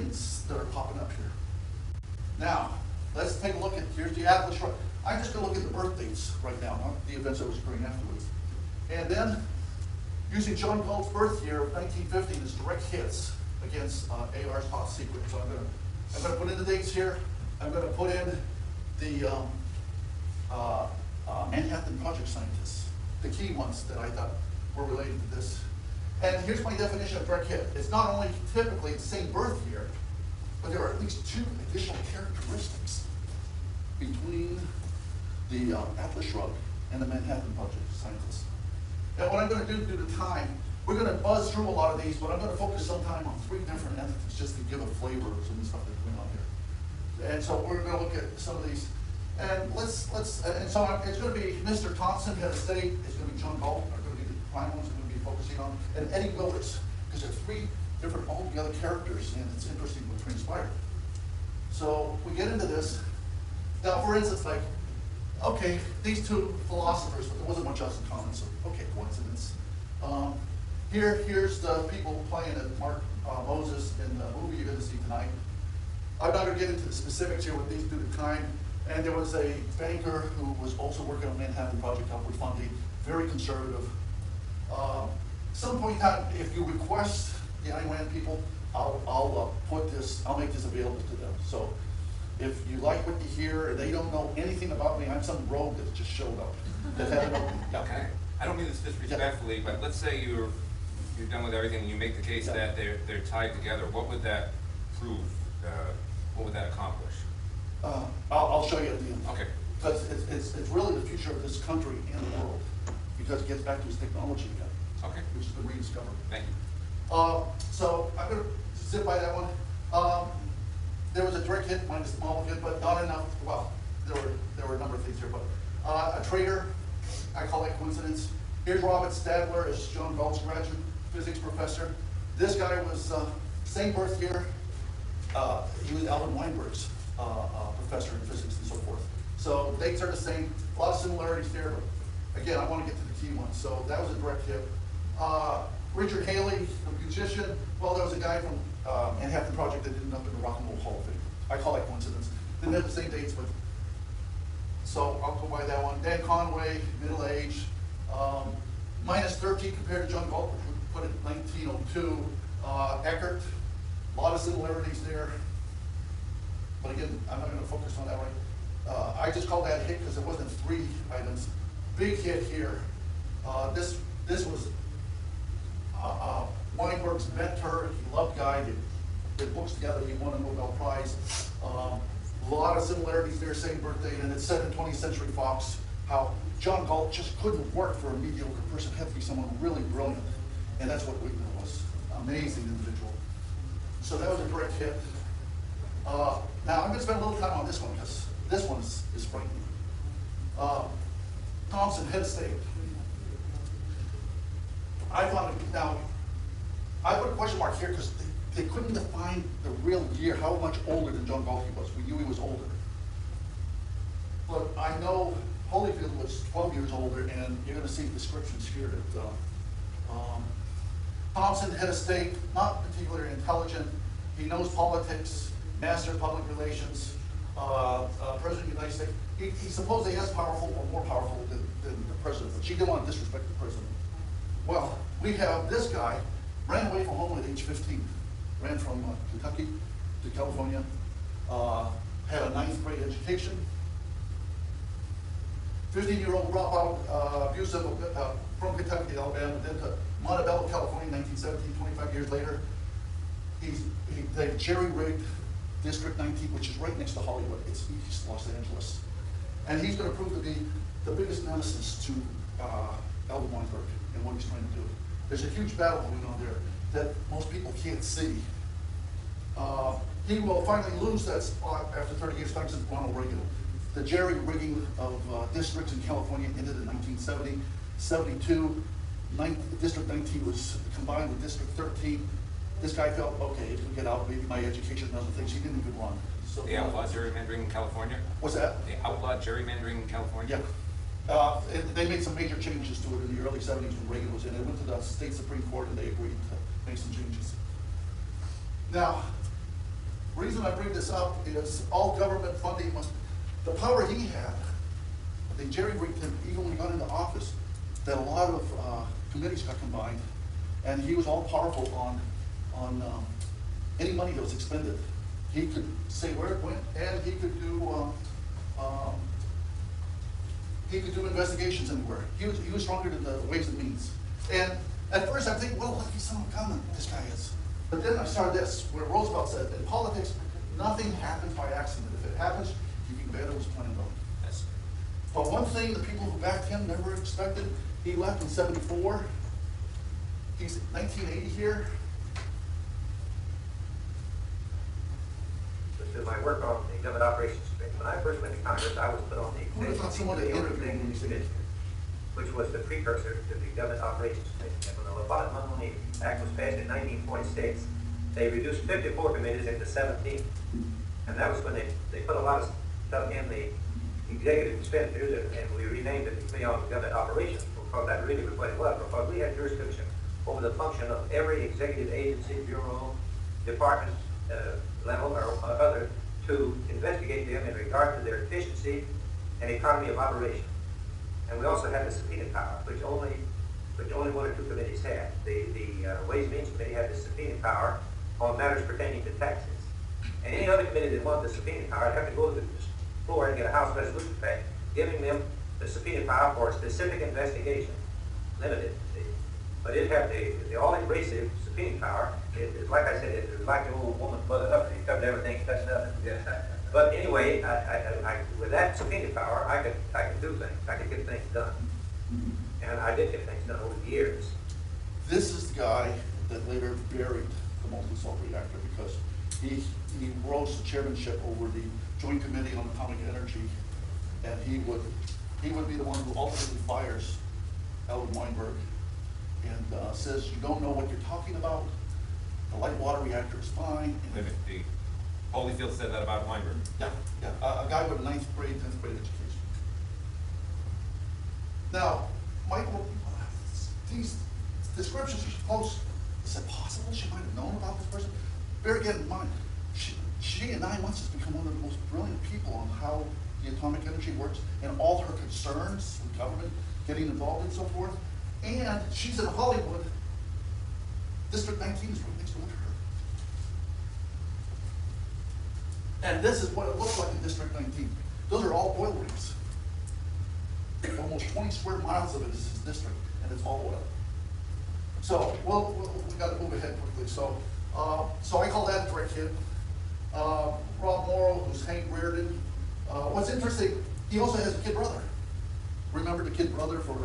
things that are popping up here. Now, let's take a look at, here's the Atlas Shrugged. I'm just going to look at the birth dates right now, not the events that was occurring afterwards. And then, using John Galt's birth year of 1950 as direct hits against AR's top secret. So I'm going to put in the dates here. I'm going to put in the Manhattan Project scientists, the key ones that I thought were related to this. And here's my definition of direct hit. It's not only typically the same birth year, but there are at least 2 additional characteristics between the Atlas Shrugged and the Manhattan Project scientists. And what I'm going to do due to time, we're going to buzz through a lot of these, but I'm going to focus sometime on 3 different entities just to give a flavor of some of the stuff that's going on here. And so we're going to look at some of these. And and so it's going to be Mr. Thompson, head of state. It's going to be John Galt, are going to be the prime ones I'm going to be focusing on, and Eddie Willis, because there are 3 different altogether characters, and it's interesting what transpired. So we get into this. Now, for instance, like, okay, these 2 philosophers, but there wasn't much else in common, so okay, coincidence. Here's the people playing at Mark Moses in the movie you're going to see tonight. I'm not going to get into the specifics here with these due to time. And there was a banker who was also working on Manhattan Project upward funding, very conservative. Some point in time, if you request the Ayn Rand people, I'll make this available to them. So if you like what you hear and they don't know anything about me, I'm some rogue that just showed up. Okay. I don't mean this disrespectfully, but let's say you're done with everything and you make the case that they're tied together. What would that prove? What would that accomplish? I'll show you at the end. Okay. Because it's really the future of this country and the world, because it gets back to its technology again. Okay. Which has been rediscovered. Thank you. So I'm going to zip by that one. There was a direct hit minus the small hit, but not enough. Well, there were a number of things here, but a traitor, I call that coincidence. Here's Robert Stadler as John Galt's graduate physics professor. This guy was same birth year. He was Alvin Weinberg's professor in physics and so forth. So dates are the same, a lot of similarities there, but again, I want to get to the key ones. So that was a direct hit. Richard Haley, the musician, well, there was a guy from Manhattan Project that ended up in the Rock and Roll Hall of Fame. I call that coincidence. Didn't have the same dates, but so I'll go by that one. Dan Conway, middle age, minus 13 compared to John Galt, which would put it in 1902. Eckert, a lot of similarities there. But again, I'm not going to focus on that right. I just call that a hit because it wasn't 3 items. Big hit here. This was Weinberg's mentor. He loved Guy. They did books together. He won a Nobel Prize. A lot of similarities there, same birthday, and it said in 20th Century Fox how John Galt just couldn't work for a mediocre person. It had to be someone really brilliant, and that's what Wigner was. Amazing individual. So that was a direct hit. Now I'm going to spend a little time on this one because this one is frightening. Thompson, head of state. I found it, now, I put a question mark here because they couldn't define the real year, how much older than John Galt he was. We knew he was older. But I know Holyfield was 12 years older, and you're going to see descriptions here that Thompson, head of state, not particularly intelligent. He knows politics, master of public relations, president of the United States. He's supposedly as powerful or more powerful than the president, but she didn't want to disrespect the president. Well, we have this guy, ran away from home at age 15, ran from Kentucky to California, had a 9th grade education, 15-year-old dropout, abusive from Kentucky to Alabama, then to Montebello, California, 1917, 25 years later. They jerry-rigged District 19, which is right next to Hollywood. It's East Los Angeles. And he's going to prove to be the biggest nemesis to Alvin Weinberg and what he's trying to do. There's a huge battle going on there that most people can't see. He will finally lose that spot after 30 years, thanks to Ronald Reagan. The jerry-rigging of districts in California ended in 1970. 72, District 19 was combined with District 13. This guy felt, okay, if we get out, maybe my education and other things, he didn't even run. So, the outlawed gerrymandering in California? What's that? The outlawed gerrymandering in California? Yeah. They made some major changes to it in the early 70s when Reagan was in. It went to the state Supreme Court and they agreed to make some changes. Now, Reason I bring this up is all government funding must, the power he had, they jerry-rigged him even when he got into office, that a lot of committees got combined, and he was all powerful on any money that was expended. He could say where it went, and he could do investigations anywhere. He was stronger than the Ways and Means. And at first I'm thinking, well, lucky son of a gun this guy is. But then I started this, where Roosevelt said, in politics, nothing happens by accident. If it happens, you can bet it was planned on. Yes. But one thing the people who backed him never expected, he left in '74. He's 1980 here. This is my work on the government operations committee. When I first went to Congress, I was put on the Who would have thought someone would interview him when he said it? which was the precursor to the government operations committee. And when the Obama Act was passed in 1946, they reduced 54 committees into 17. And that was when they put a lot of stuff in the executive expenditures, and we renamed it the Committee on Government Operations, because that really was what it was, because we had jurisdiction over the function of every executive agency, bureau, department, level, or other, to investigate them in regard to their efficiency and economy of operation. And we also had the subpoena power, which only one or two committees had. The Ways and Means Committee had the subpoena power on matters pertaining to taxes. And any other committee that wanted the subpoena power would have to go to the floor and get a House resolution passed, giving them the subpoena power for a specific investigation, limited. But it had the all-embracing subpoena power. Like I said, it was like the old woman Mother Hubbard. It covered everything, touched nothing. But anyway, with that subpoena power, I could do things. I could get things done. And I did get things done over the years. This is the guy that later buried the molten salt reactor because he rose to chairmanship over the Joint Committee on Atomic Energy, and he would be the one who ultimately fires Alan Weinberg and says, you don't know what you're talking about. The light water reactor is fine. The Holyfield said that about Weinberg. Yeah, a guy with a 9th grade, 10th grade education. Now, Michael, these descriptions you post, is it possible she might have known about this person? Bear again in mind, she in 9 months has become one of the most brilliant people on how the atomic energy works and all her concerns with government getting involved and so forth. And she's in Hollywood. District 19 is right next door to her. And this is what it looks like in District 19. Those are all oil rigs. Almost 20 square miles of it is this district, and it's all oil. So, we got to move ahead quickly. So I call that a direct hit. Rob Morrow, who's Hank Reardon. What's interesting, he also has a kid brother. Remember the kid brother for